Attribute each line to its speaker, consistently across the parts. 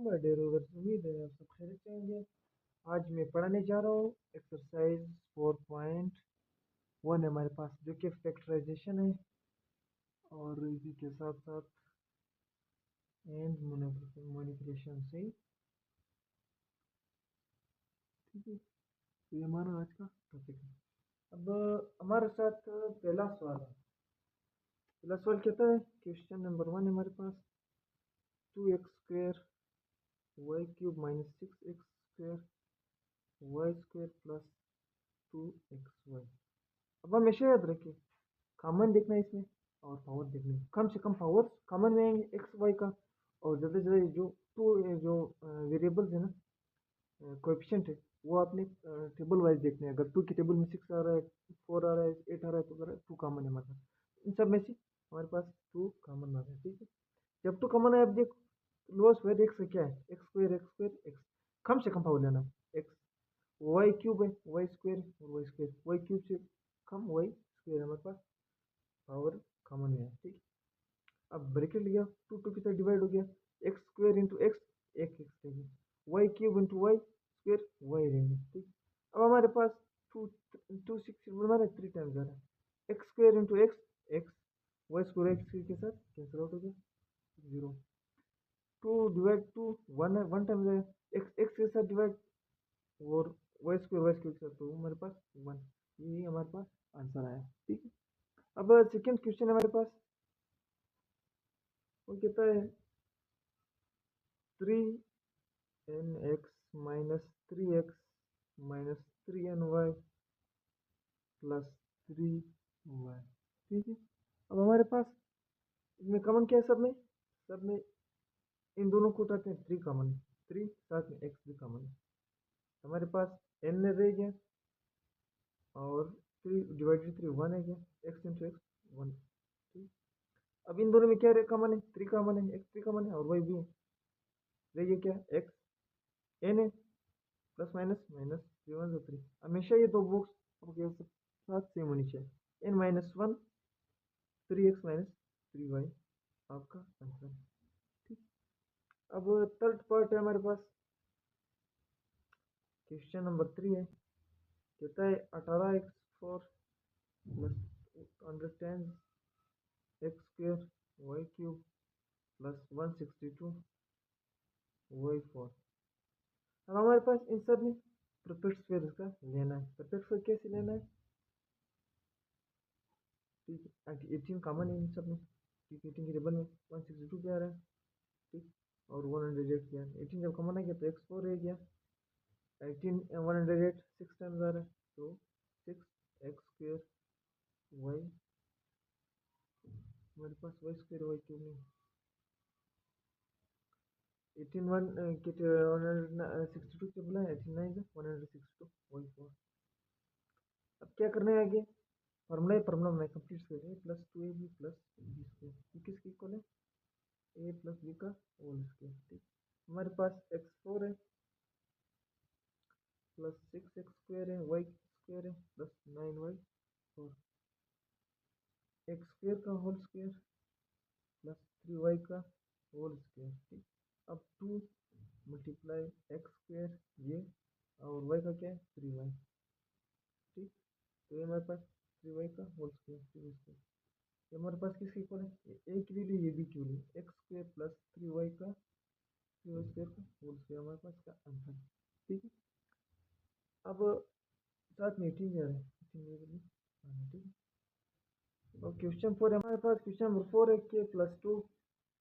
Speaker 1: वालेकुम my dear viewers, उम्मीद है आप सब खैरियत से होंगे। आज मैं पढ़ाने जा रहा हूँ एक्सरसाइज 4.1 है हमारे पास, जो कि फैक्टराइजेशन है और इसी के साथ साथ एंड मैनिपुलेशन से। ठीक है, तो ये हमारा आज का टॉपिक है। अब हमारे साथ पहला सवाल है। पहला सवाल कहता है, क्वेश्चन नंबर 1 है हमारे पास, 2x² y³ -6x² y² +2xy। अब हमेशा याद रखिए, कॉमन देखना है इसमें और पावर देखना है। कम से कम पावर कॉमन में आएंगे एक्स वाई का, और ज़्यादा से ज़्यादा जो टू जो वेरिएबल्स है ना, कोएफिशिएंट है, वो आपने टेबल वाइज देखने हैं। अगर टू की टेबल में 6 आ रहा है, 4 आ रहा है, 8 आ रहा है, तो टू कॉमन है हमारे पास। इन सब में से हमारे पास टू कॉमन आ रहा है। ठीक है, जब टू कॉमन है, आप देख लोएस्ट वैल्यू एक्स क्या है, एक्स कम से कम पावर लेना। एक्स y³ है, y² और y² से कम y² है हमारे पास, पावर कॉमन में है। ठीक, अब ब्रैकेट लिया, टू टू के साथ डिवाइड हो गया, x² इंटू एक्स, एक एक्स रहेगी, y³ इंटू y² वाई रहेगी। ठीक, अब हमारे पास टू टू सिक्स हमारा 3 टाइम्स आ रहा है, x² into x x, y² x के साथ कैंसिल आउट हो गया, 0। टू डिवाइड टू वन है, वन टाइम्स है, एक्स के साथ डिवाइड और y² के साथ, तो हमारे पास 1। ये हमारे पास आंसर आया। ठीक है, अब सेकेंड क्वेश्चन है हमारे पास, वो कहता है 3nx minus 3x minus 3ny plus 3y। ठीक है, अब हमारे पास इसमें कॉमन क्या है, सब में इन दोनों को उठाते हैं, 3 कॉमन है, 3 साथ में x भी कॉमन है। हमारे पास n रह गया और 3 डिवाइडेड 3 1 है गया, x इंटू एक्स 1। ठीक, अब इन दोनों में क्या कॉमन है, 3 कॉमन है, x 3 कॉमन है और y भी है। रह गया क्या, x n है, प्लस माइनस माइनस 3 1 3। हमेशा ये दो बॉक्स आपके साथ सेम होनी चाहिए। n minus 1 3x minus 3y आपका आंसर है। ठीक, अब थर्ड पार्ट है हमारे पास, क्वेश्चन नंबर 3 है, कहता है 18x4 plus 110 x² y³ plus 162 y4। अब हमारे पास इन सब में परफेक्ट स्क्वायर इसका लेना है। परफेक्ट स्क्वायर कैसे लेना है, ठीक है, 18 कॉमन है इन सब में। ठीक, 18 की टेबल में 162 क्या आ रहा है, ठीक, और 108 क्या है। 18 जब कॉमन आ गया तो x4 रह गया, 18 108 6 टाइम्स आ रहा है, तो 6x² y, हमारे पास y² y³ में 18 1 के 162 के बोला है, 18 9 162 y4। अब क्या करना है आगे, फार्मूला बनाए, complete square a plus 2ab plus B square, ये किसके इक्वल है, a प्लस बी का होल स्क्वायर। ठीक, हमारे पास x4 है प्लस 6x² है, y² है प्लस 9y4, x² का होल स्क्वायर प्लस 3y का होल स्क्वायर। ठीक, अब 2 मल्टीप्लाई x² ये और y का क्या है 3y। ठीक, तो ये हमारे पास 3y का होल स्क्वायर 3y स्क्वायर, ये हमारे पास किसके इक्वल है, a की वैल्यू ये भी की वैल्यू, x² प्लस 3y का 3y स्क्वायर का होल स्क्वायर, हमारे पास का आंसर। ठीक है, अब साथ में 18 जा रहा है, 18 ये वैल्यू। ठीक है, और क्वेश्चन 4 हमारे पास, क्वेश्चन नंबर 4 है k प्लस 2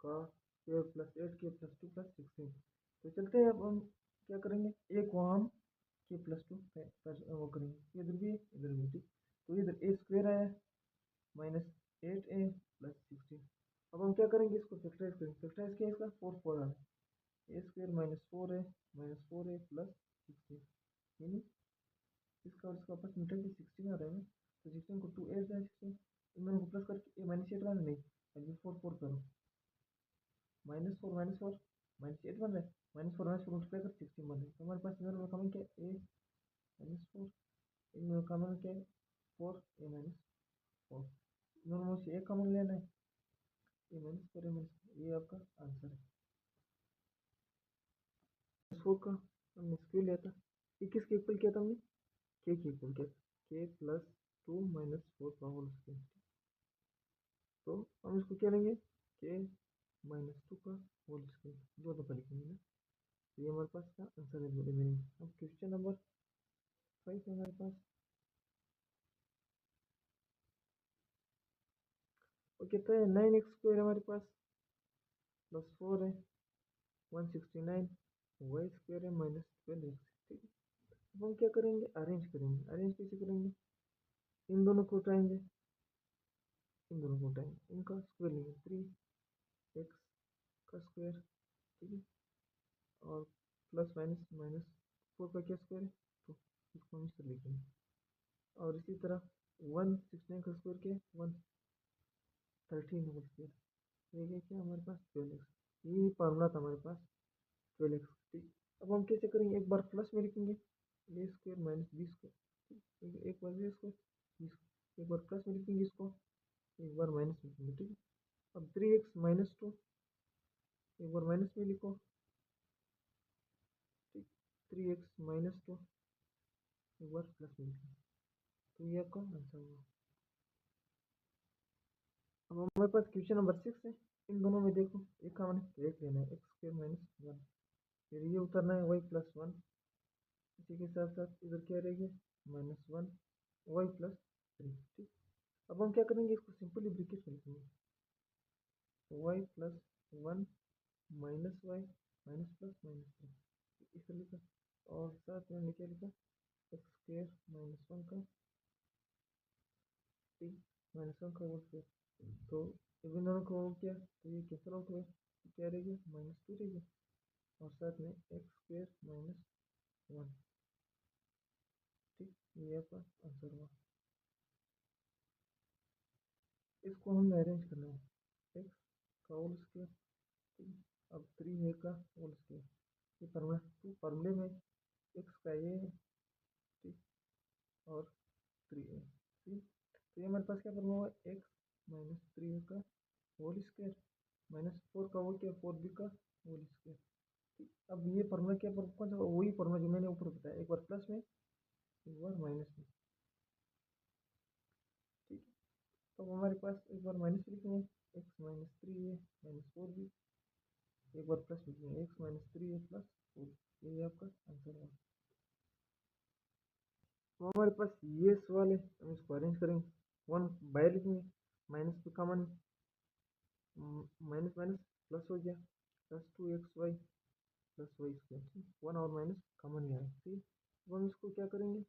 Speaker 1: का square plus 8k plus 2 plus 16। तो चलते हैं, अब हम क्या करेंगे, एक को हम k प्लस 2 वो करेंगे, इधर भी इधर भी। ठीक, तो इधर a स्क्वायर आया माइनस 8a प्लस 16। अब हम क्या करेंगे, इसको फैक्टराइज करेंगे। फैक्टराइज क्या है इसका, 4 4 आ रहा है, a square minus 4a minus 4a plus 16, यानी इसका और इसका आपस में 16 आ रहा है ना, तो 16 को 2 8 जाए 16, इन दोनों को प्लस करके ए माइनस 8 बन नहीं, अभी 4 4 करो, माइनस 4 माइनस 8 बन रहा है, -4 मल्टीप्लाई कर 16 बन रहा है। तो हमारे पास इधर में कॉमन क्या है, ए माइनस 4, इनमें कॉमन क्या है 4 ए माइनस 4, दोनों में से एक कॉमन लेना है, ए माइनस 4 ए माइनस, ये आपका आंसर है। -4 का हमने स्क्वायर लिया था। ये किसके इक्वल किया था हमने? के इक्वल किया, के प्लस 2 माइनस 4 का होल स्क्वायर। तो हम इसको क्या लेंगे? के -2 का होल स्क्वायर जो दफा लिखेंगे ना। तो ये हमारे पास का आंसर है रिमेनिंग। अब क्वेश्चन नंबर 5 है हमारे पास। और कितना है? 9x² हमारे पास प्लस 4 है 169, y² है -12x। ठीक है, अब हम क्या करेंगे? अरेंज करेंगे। अरेंज कैसे करेंगे? इन दोनों को उठाएंगे, इन दोनों को उठाएंगे, इनका स्क्वायर लेंगे 3x का स्क्वायर। ठीक है, और प्लस माइनस माइनस 4 का क्या स्क्वायर है? तो इसको हम इस तरह लिखेंगे। और इसी तरह 169 का स्क्वायर क्या है? 113 होल स्क्वायर। ये क्या हमारे पास 12x। ये फार्मूला था हमारे पास 12x। ठीक, अब हम कैसे करेंगे? एक बार प्लस में लिखेंगे ए स्क्वायर माइनस बी स्क्वायर। एक बार ए स्क्वायर बी स्क्वायर, एक बार प्लस में लिखेंगे इसको, एक बार माइनस में लिखेंगे। ठीक है, अब 3x माइनस 2 एक बार माइनस में लिखो। ठीक, 3x माइनस 2 एक बार प्लस में लिखो। तो ये आपका आंसर होगा। अब हमारे पास क्वेश्चन नंबर 6 है। इन दोनों में देखो, एक का हमने एक लेना है x² -1, फिर ये उतरना है y+1। इसी के साथ साथ इधर क्या रहेगा? -1 y+3। ठीक, अब हम क्या करेंगे? इसको सिंपली ब्रैकेट में लिखेंगे, y+1 minus Y minus plus -3 इस तरह लिखा। और साथ में हमने क्या लिखा? x² -1 का t -1 का होल स्क्वायर। तो इन दोनों को हो गया, तो ये कैंसिल आउट हुआ, तो क्या रहेगा? -2 रहेगा, और साथ में x² -1। ठीक, ये आपका आंसर हुआ। इसको हमें अरेंज करना है, x का होल स्क्वायर। ठीक है, अब 3 a का होल स्क्वायर। ये फॉर्मूले में x का ये है, ठीक, और 3a। ठीक, तो ये हमारे पास क्या फॉर्मूला हुआ? x -3a का होल स्क्वायर -4 का वो क्या? 4b का होल स्क्वायर। ठीक, अब ये फॉर्मूला क्या? कौन सा? वही फॉर्मूला जो मैंने ऊपर बताया, एक बार प्लस में एक बार माइनस में। ठीक है, तो हमारे पास एक बार माइनस लिखेंगे, x -3a -4b, एक बार प्लस लिखेंगे x -3a प्लस 4। ये आपका आंसर है। तो हमारे पास ये सवाल है, हम इसको अरेंज करेंगे। 1 बाहर लिखेंगे, माइनस पे कॉमन, माइनस माइनस प्लस हो गया, +2xy प्लस वाई स्क्वायर। 1 और माइनस कॉमन लिया है। ठीक, अब हम इसको क्या करेंगे?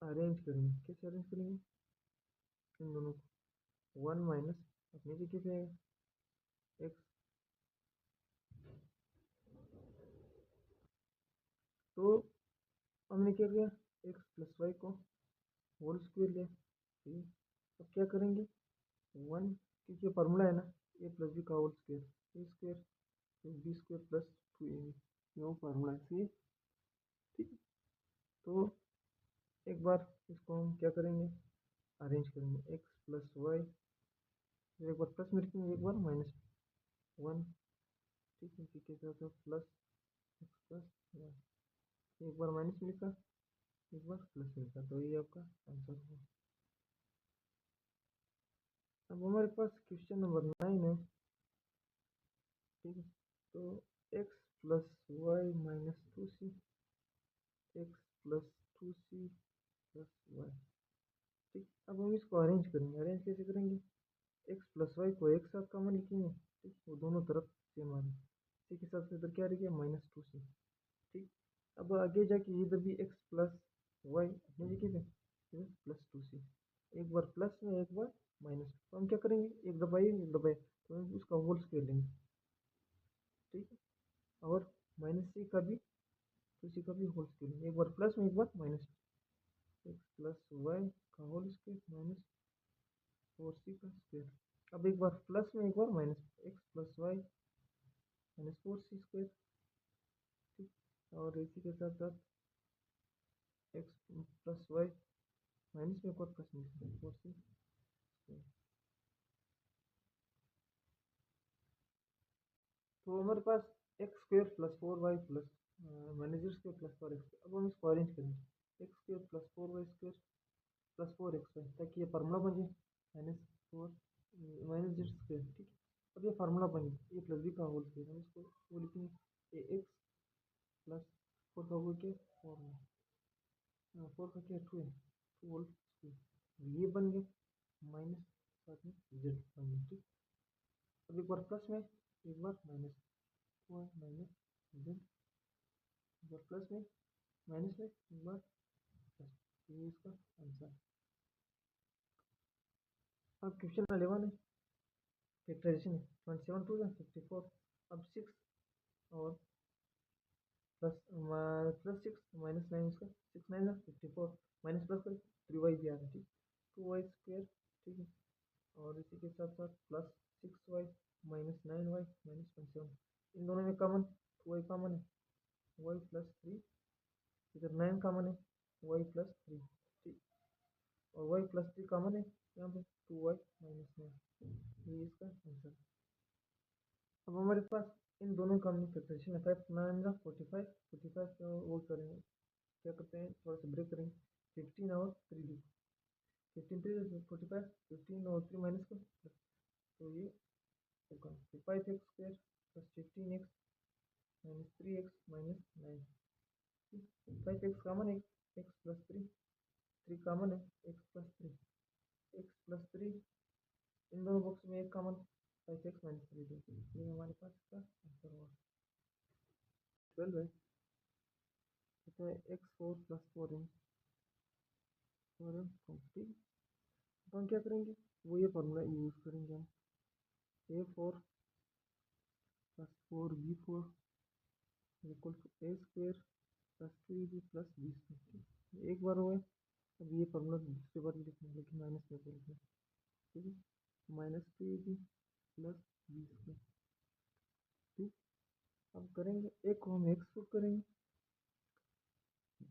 Speaker 1: अरेंज करेंगे। कैसे अरेंज करेंगे? इन दोनों को 1 माइनस अपनी जगह पे एक्स, तो हमने क्या किया? एक्स प्लस वाई को होल स्क्वायर लिया। ठीक है, अब क्या करेंगे? 1, क्योंकि फार्मूला है ना, ए प्लस बी का whole square, a square plus B square plus 2ab, ये वो फार्मूला है। ठीक, ठीक, तो एक बार इसको हम क्या करेंगे? अरेंज करेंगे, एक्स प्लस वाई, एक बार प्लस में लिखेंगे, एक बार -1। ठीक है, के साथ प्लस एक्स प्लस वाई, एक बार माइनस में लिखा, एक बार प्लस में लिखा। तो ये आपका आंसर होगा। अब हमारे पास क्वेश्चन नंबर 9 है। ठीक है, तो X plus Y -2c, X plus 2c plus Y. ठीक, अब हम इसको अरेंज करेंगे। अरेंज कैसे करेंगे? एक्स प्लस वाई को एक साथ कॉमन लिखेंगे। ठीक, वो दोनों तरफ सेम आ रही है। इसी के साथ इधर क्या रह गया? -2c। ठीक, अब आगे जाके इधर भी एक्स प्लस वाई अपनी जगह पे, इधर +2c, एक बार प्लस में एक बार माइनस। तो हम क्या करेंगे? एक दबाइए एक दबाइए, तो हम उसका होल स्क्वायर लेंगे। ठीक है, और -c का भी, 2c का भी होल स्क्वायर लेंगे, एक बार प्लस में एक बार माइनस। एक्स प्लस वाई का होल स्क्वायर -4c का स्क्वायर। अब एक बार प्लस में एक बार minus, x plus y -4c square. ठीक, और इसी के साथ साथ एक्स प्लस वाई माइनस में एक और प्लस में 4c स्क्वायर। तो हमारे पास x² + 4 4y plus -z square plus 4x। अब हम इसको अरेंज करेंगे, x square plus 4y square plus 4x ताकि ये फार्मूला बन जाए -4 -z स्क्वायर। ठीक है, अब ये फार्मूला बन गया, ये प्लस बी का होल स्क्वायर, हम इसको वो लिखेंगे ए एक्स प्लस 4 का होल क्या 4 है, 4 का क्या 2 है, 2 होल स्क्वायर, ये बन गया माइनस साथ में जेड बन गया। ठीक, अब एक बार प्लस में एक बार माइनस, 2 माइनस जेड, एक बार प्लस में माइनस में एक बार प्लस, ये इसका आंसर। अब क्वेश्चन 11 है, फैक्टराइजेशन है, 27 टू 54। अब 6 और प्लस प्लस 6 माइनस 9, इसका 6 9 है 54, माइनस प्लस कर 3y भी आ रहा है। ठीक, 2y स्क्वायर। ठीक है, और इसी के साथ साथ plus 6y minus 9y minus 27, इन दोनों में कॉमन 2y कॉमन है, y प्लस 3, इधर 9 कॉमन है, y प्लस 3। ठीक, और y प्लस 3 कॉमन है यहाँ पे, 2y माइनस 9, ये इसका आंसर। अब हमारे पास इन दोनों का हमने फैक्टराइजेशन है, 5 9 45, 45 का वो करेंगे, क्या करते हैं थोड़ा सा ब्रेक करेंगे, 15 और 3 लिखो, 15 3 45, 15 और 3 माइनस को, तो ये होगा 5x square plus 15x minus 3x minus 9। 5x common है, x प्लस 3, 3 कॉमन है, x प्लस 3, x प्लस 3, इन दोनों बॉक्स में एक कॉमन 5x माइनस 3 दे, ये हमारे पास इसका आंसर होगा। 12 है, कहते हैं x4 प्लस 4m कंप्लीट। तो हम क्या करेंगे, वो ये फॉर्मूला यूज़ करेंगे, हम a4 plus 4b4 equal to a square plus 3b plus b square. एक बार हुआ, अब ये फॉर्मूला दूसरी बार भी लिखना है, लेकिन माइनस में लिखना है। ठीक है, minus 3b plus b square. ठीक, अब करेंगे एक को हम एक्स पुट करेंगे,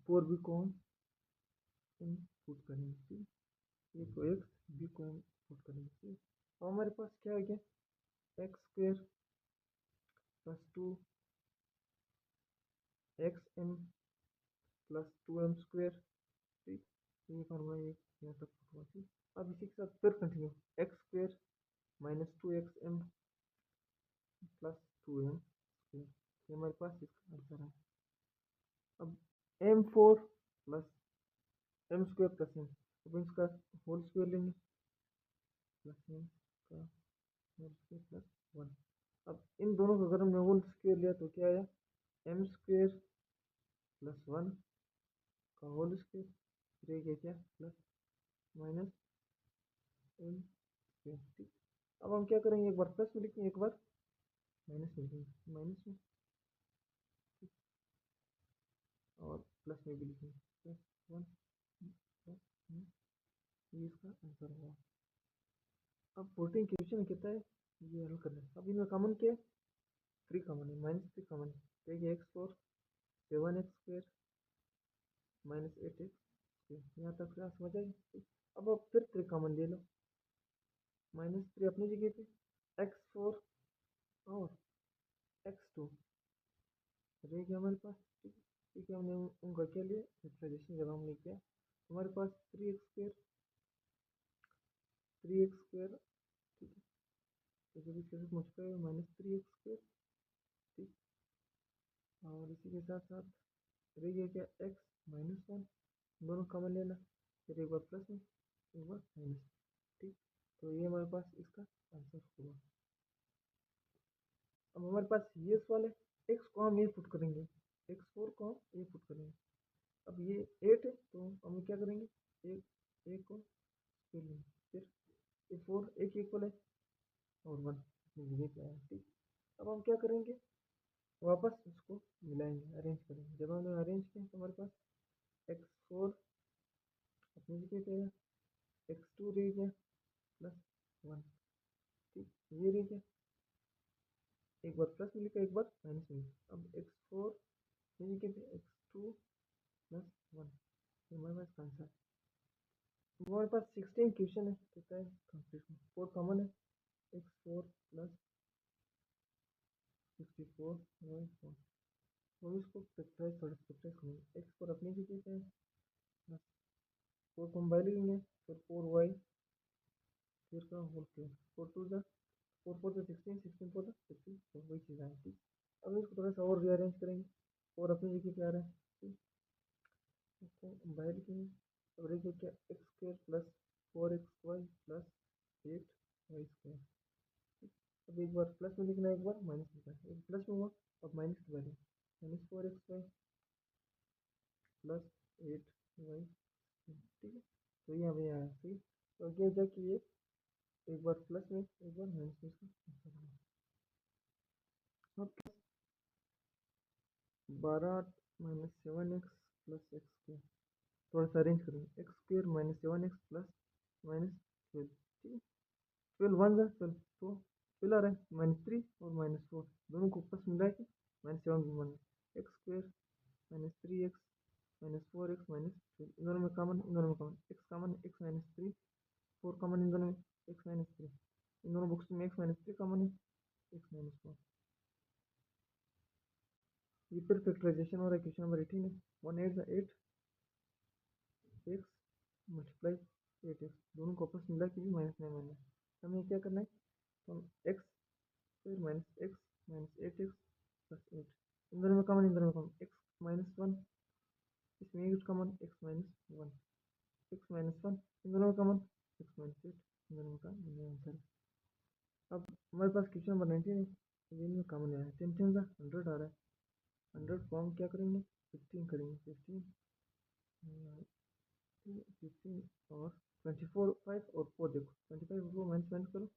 Speaker 1: 4b को हम इन पुट करेंगे। ठीक, ए को एक्स, बी को हम पुट करेंगे। ठीक, अब हमारे पास क्या आ गया, X square plus 2 X M plus 2m square. ठीक, ये फॉर्मूला ये यहाँ तक पुट हुआ। ठीक, अब इसी के साथ फिर continue, x square minus 2xm plus 2m square, ये हमारे पास इसका आंसर है। अब m4 plus m square plus m, अब इसका होल स्क्वायर लेंगे, प्लस m का होल स्क्वायर प्लस 1। अब इन दोनों का अगर हमने होल स्क्वायर लिया तो क्या आया, m स्क्वायर प्लस 1 का होल स्क्वायर रह गया क्या, प्लस माइनस m स्क्वायर। ठीक, अब हम क्या करेंगे, एक बार प्लस में लिखेंगे, एक बार माइनस में लिखेंगे, माइनस में और प्लस में भी लिखेंगे, प्लस 1 प्लस, ये इसका आंसर होगा। अब 14 क्वेश्चन कितना है, ये हल करना है। अब इनमें कॉमन क्या है, 3 कॉमन है, माइनस 3 कॉमन है, देखिए x4 7x square minus 8x square, यहाँ तक क्लास समझ आएगी। अब आप फिर 3 कॉमन ले लो, माइनस 3 अपनी जगह पे, x4 और x2 रह गया हमारे पास। ठीक, ठीक है, हमने उनका क्या लिया फैक्टराइजेशन, जब हमने किया हमारे पास 3x स्क्वायर, 3x स्क्वायर। ठीक है, तो जब इसके साथ मल्टीप्लाई हुआ माइनस 3x स्क्वायर। ठीक, और इसी के साथ साथ रह गया क्या, x माइनस 1, दोनों कॉमन लेना, फिर एक बार प्लस में एक बार माइनस। ठीक, तो ये हमारे पास इसका आंसर हुआ। अब हमारे पास ये सवाल है, x को हम ये पुट करेंगे, x4 को हम ये पुट करेंगे। अब ये 8 है तो हम क्या करेंगे, एक को स्क्वायर लेंगे, फिर ये 4 एक इक्वल है और 1 अपनी जगह पे आया। ठीक, अब हम क्या करेंगे, वापस इसको मिलाएंगे, अरेंज करेंगे। जब हमने अरेंज किया तो हमारे पास x4 अपनी जगह पे आया, x2 रह गया प्लस 1। ठीक, ये रह गया, एक बार प्लस में लिखा, एक बार माइनस में लिखा। अब x4 अपनी जगह पे, x2 प्लस 1, ये हमारे पास आंसर। हमारे पास 16 क्वेश्चन है, कहता है कंप्लीट 4 कॉमन है, x4 प्लस 64 y4। हम इसको फैक्टराइज थोड़ा फैक्टराइज करेंगे। एक्स पर अपनी जगह पे है, 4 कंबाइन लेंगे, फिर 4y फिर का होल स्क्वायर, 4 2 4 4 16, 16 4 54, वही चीज़ है। ठीक, अब इसको थोड़ा सा और रीअरेंज करेंगे, और अपनी जगह पे आ रहा है। ठीक, इसको कंबाइन लिखेंगे, अब रह गया क्या, x square plus 4xy plus 8y square. अब एक बार प्लस में लिखना है, एक बार माइनस लिखना है, एक प्लस में हुआ, अब माइनस की वैल्यू -4xy प्लस 8y। ठीक है, तो यहाँ पे आया सही। तो क्या क्या कि ये एक बार प्लस में एक बार माइनस में, इसका आंसर होगा। अब 12 minus 7x plus x square, थोड़ा सा अरेंज करेंगे, x square minus 7x plus minus 12। ठीक है, 12 वन है 12, तो 12 आ रहा है, -3 और -4 दोनों को प्लस मिला के -7 वन है। एक्स स्क्वायर -3x -4x -12, इन दोनों में कॉमन, इन दोनों में common, x common, x -3, 4 common in दोनों में, x -3, इन दोनों बुक्स में x -3 कॉमन है, x -4। ये फिर फैक्टराइजेशन हो रहा है, क्वेश्चन नंबर 18 है। 1 8 एक्स मल्टीप्लाई 8x, दोनों को आपस में मिला के भी -9 है। हमें क्या करना है, तो हम एक्स फिर -8x प्लस 8, इन दोनों में कॉमन, इन दोनों में कॉमन, x -1, इसमें 8 कॉमन, x -1, x -1, इन दोनों में कॉमन, x -8, इन दोनों में कॉमन, ये आंसर है। अब हमारे पास क्वेश्चन नंबर 19 है, ये इनमें कॉमन है, 10 10 100 आ रहा है। 100 को हम क्या करेंगे, 15 करेंगे, 15 और 24 5 और 4, देखो 25 को माइनस माइनस करो,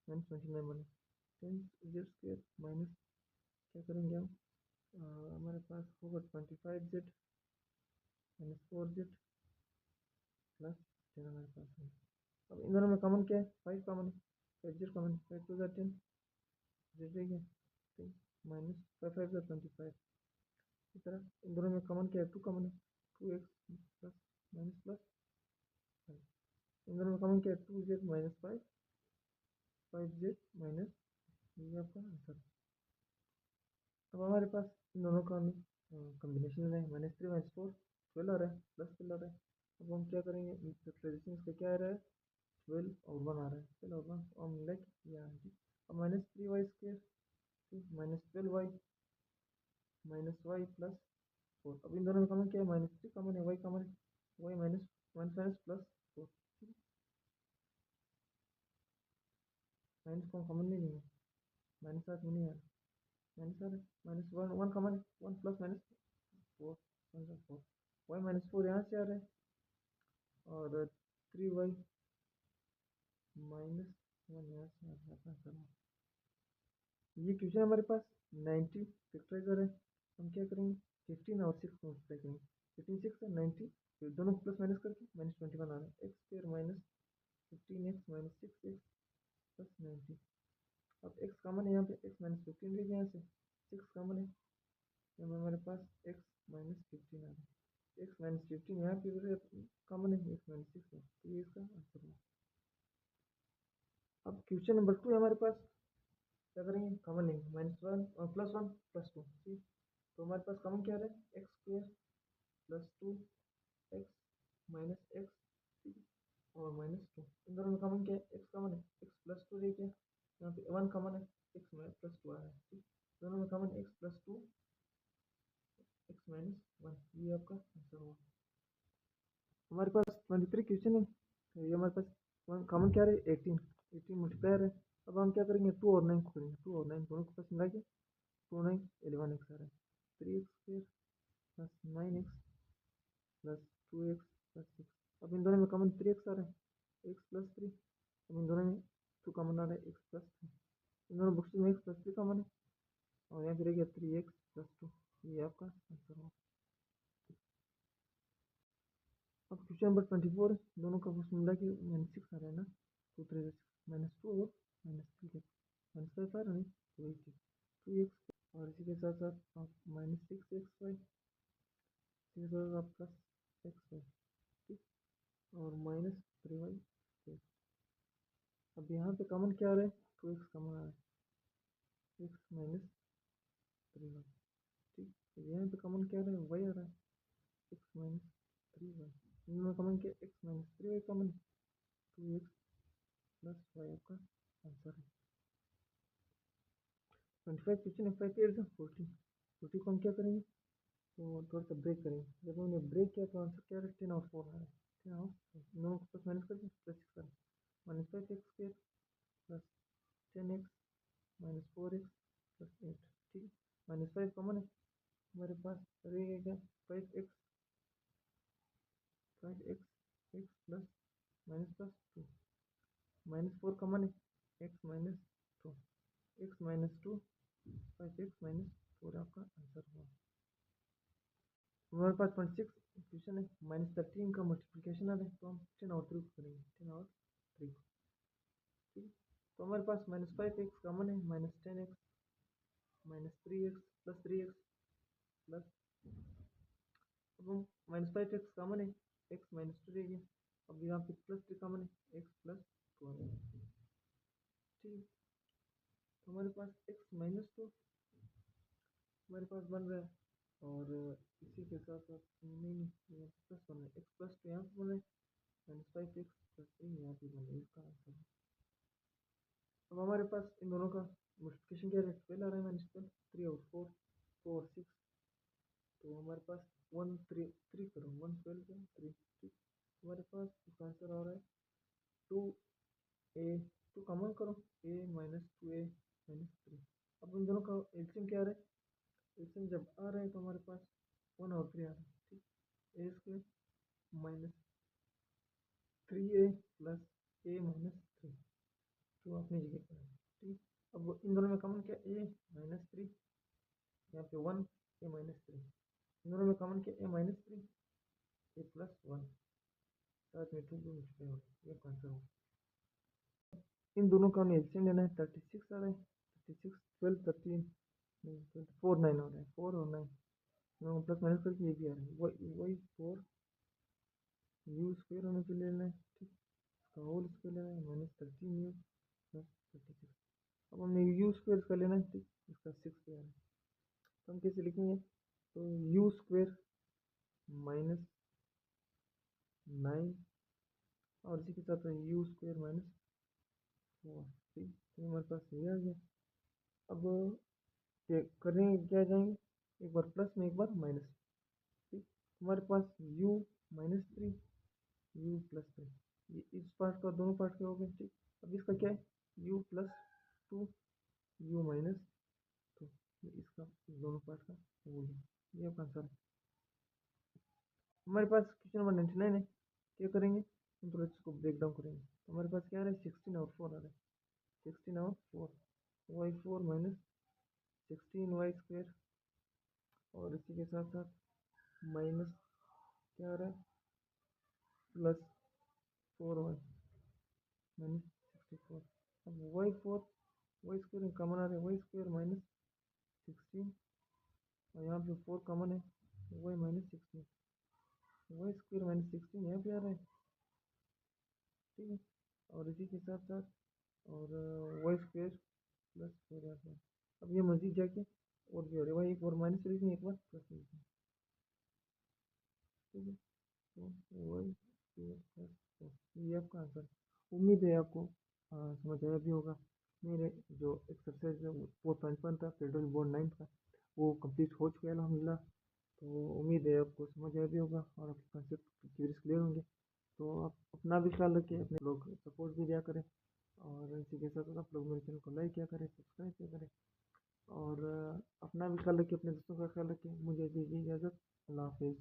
Speaker 1: -29 बने, 10 जेड स्क्वायर माइनस क्या करेंगे हम, हमारे पास होगा 25z -4z प्लस 10 हमारे पास है। अब इन दोनों में कॉमन क्या है, 5 कॉमन है, 5z कॉमन है, 5 2 10 z रह गया, -5 5 25। इस तरह इन दोनों में कॉमन क्या है, 2 कॉमन है, 2x प्लस माइनस प्लस 5, इन दोनों में कॉमन क्या है, 2z -5 5z माइनस, ये आपका आंसर। अब हमारे पास इन दोनों का कॉम्बिनेशन है, -3 -4 12 आ रहा है, प्लस 12 आ रहा है। अब हम क्या करेंगे, फैक्टराइजेशन इसका क्या आ रहा है, 12 और 1 आ रहा है, 12 और 1 और मिला के ये आ रहा है। अब -3y square -12y -y plus 4, अब इन दोनों में कॉमन क्या है, -3 कॉमन है, y कॉमन है, y minus minus minus plus 4, minus को कॉमन नहीं है, माइनस साथ में नहीं आ रहा, माइनस आ रहा है, -1 1 कॉमन है, 1 प्लस माइनस 4 4, y -4 यहाँ से आ रहा है, और 3y -1 यहाँ से आ रहा है। ये क्वेश्चन हमारे पास 90 फैक्टराइजर है, हम क्या करेंगे, 15 और 6 मल्टीप्लाई करेंगे, 15 6 है 90, फिर दोनों को प्लस माइनस करके -21 आ रहा है, x square -15x -6x plus 90। अब x कॉमन है यहाँ पे, x -15 ले गए यहाँ से, 6 कॉमन है, यहाँ पे हमारे पास x -15 आ रहा है, x -15 यहाँ पे कॉमन है, x -6 है, तो ये इसका आंसर है। अब क्वेश्चन नंबर 2 है हमारे पास, क्या करेंगे, कॉमन लेंगे, -1 और +1 +2, ठीक, तो हमारे पास कॉमन क्या आ रहा है, x square plus 2x -x, ठीक है, और -2, इन दोनों में कॉमन क्या है, एक्स कॉमन है, x +2 रह गया, यहाँ पे 1 कॉमन है, x +2 आ रहा है, ठीक, दोनों में कॉमन x +2 x -1, ये आपका आंसर होगा। हमारे पास 23 क्वेश्चन है, तो ये हमारे पास कॉमन क्या रहे, 18 18 मल्टीप्लायर है। अब हम क्या करेंगे, 2 और 9 को करेंगे, 2 और 9 दोनों को पास मिला के 2 9 11x आ रहा है, 3x square plus 9x plus 2x plus 6, अब इन दोनों में कॉमन 3x आ रहा है, x प्लस 3, अब इन दोनों में 2 कॉमन आ रहा है, x प्लस 3, इन दोनों बुक्स में x प्लस 3 कॉमन है, और यहाँ पे रह गया 3x प्लस 2, ये आपका आंसर होगा। अब क्वेश्चन नंबर 24 दोनों का बुक्स मिला के -6 आ रहा है ना, 2 3 -2 और -3 के -5 आ रहा है, तो वही चीज़ 2x, और इसी के साथ साथ आप -6xy, इसी के साथ आप प्लस xy, ठीक, और -3y। अब यहाँ पे कॉमन क्या आ रहा है, 2x कॉमन आ रहा है, x -3y, ठीक, तो यहाँ यहाँ पे कॉमन क्या आ रहा है, वाई आ रहा है, एक्स माइनस 3y। इनमें कॉमन क्या, एक्स माइनस 3y कॉमन है, 2x प्लस वाई आपका आंसर है। 25 क्वेश्चन है, 5 8 40, 40 को हम क्या करेंगे, तो थोड़ा सा ब्रेक करेंगे। जब हमने ब्रेक किया तो आंसर क्या आ रहा है, 10 और 4 आ रहा है, 10 और दोनों को प्लस माइनस कर दिया, प्लस 6 करें, minus 5x square plus 10x minus 4x plus 8, ठीक है। माइनस 5 कॉमन है, हमारे पास रहेगा क्या, 5x x plus minus plus 2, minus 4 common है, x minus 2, x minus 2, 5x minus 4 आपका आंसर हुआ। हमारे पास 26 क्वेश्चन है, -13 का मल्टीप्लिकेशन आ रहा है, तो हम 10 और 3 को करेंगे, 10 और 3 को, ठीक है। तो हमारे पास -5x कॉमन है, -10x -3x plus 3x plus, अब हम -5x कॉमन है, x -2 रहेगी, अब यहाँ पे प्लस 3 कॉमन है, x प्लस 2 आ गया, ठीक है। तो हमारे पास x -2 हमारे पास बन रहा है, और इसी के साथ साथ नहीं प्लस बन रहा है, एक्स प्लस 2 यहाँ पे बन रहा है, -5x प्लस 3 यहाँ पे बन रहा है, इसका आंसर है। अब हमारे पास इन दोनों का मल्टीप्लिकेशन क्या है, 12 आ रहा है, -12, 3 और 4, 4 और 6, तो हमारे पास 1 3 3 करो, 1 12 क्या 3, ठीक। हमारे पास इसका आंसर आ रहा है 2a, 2 कॉमन करो, a माइनस 2a माइनस 3। अब इन दोनों का एलसीएम क्या आ रहा है, एलसीएम जब आ रहा है तो हमारे पास 1 और 3 आ रहा है, ठीक। A square minus 3a plus a minus 3, तो अपनी जगह पर है, ठीक। अब इन दोनों में कॉमन क्या, a माइनस 3, यहाँ पे 1 a माइनस 3, इन दोनों में कॉमन क्या, a माइनस 3 a प्लस 1, साथ में 2 मल्टीप्लाई हो, ये आंसर हो। इन दोनों का हमें एलसीएम लेना है, 36 आ रहा है, 36 12 13 नहीं 24 9 हो रहा है, 4 और 9 दोनों प्लस माइनस करके ये भी आ रहा है, वही 4 यू स्क्वायर हमें पे लेना है, ठीक। इसका होल स्क्वायर लेना है, -13 यू प्लस 36। अब हमने यू स्क्वायर इसका लेना है, ठीक, इसका 6 पे आ रहा है, तो हम कैसे लिखेंगे, तो यू स्क्वायर माइनस 9 और इसी के साथ यू स्क्वायर माइनस 4, ठीक, तो हमारे पास ये आ गया। अब करेंगे क्या, जाएंगे एक बार प्लस में एक बार माइनस, ठीक। हमारे पास u -3 u प्लस 3, ये इस पार्ट का दोनों पार्ट के हो गए, ठीक। अब इसका क्या है, u प्लस 2 u माइनस 2, इसका दोनों पार्ट का हो गया, ये आपका आंसर है। हमारे पास क्वेश्चन नंबर 99 है, क्या करेंगे, हम थोड़ा इसको ब्रेक डाउन करेंगे, तो हमारे पास क्या आ रहा है, 16 और 4 आ रहा है, 16 और 4, y4 माइनस 16 वाई स्क्वायर, और इसी के साथ साथ माइनस क्या आ रहा है, प्लस 4y माइनस 64। अब वाई स्क्वायर कॉमन आ रहा है, वाई स्क्वायर माइनस 16, और यहाँ पे 4 कॉमन है, Y minus 16, Y square minus 16 यहाँ पे आ रहा है, ठीक है। और इसी के साथ साथ और वाई स्क्वायर प्लस 4 यहाँ पे, अब ये मजीद जाके और भी हो रहा है, भाई एक बार माइनस लिखेंगे एक बार प्लस लिखेंगे, ठीक है। तो वाई स्क्वायर प्लस 4, ये आपका आंसर। उम्मीद है आपको समझ आया भी होगा। मेरे जो एक्सरसाइज 4.1 था फेडरल बोर्ड 9 का, वो कंप्लीट हो चुका है अल्हम्दुलिल्लाह। तो उम्मीद है आपको समझ आया भी होगा और आपके कंसेप्ट क्लियर होंगे। तो आप अपना भी ख्याल रखें, अपने लोग सपोर्ट भी दिया करें, और इसी के साथ साथ आप लोग मेरे चैनल को लाइक किया करें, सब्सक्राइब किया करें, और अपना भी ख्याल रखें, अपने दोस्तों का ख्याल रखें। मुझे दीजिए इजाज़त, अल्लाह हाफिज़।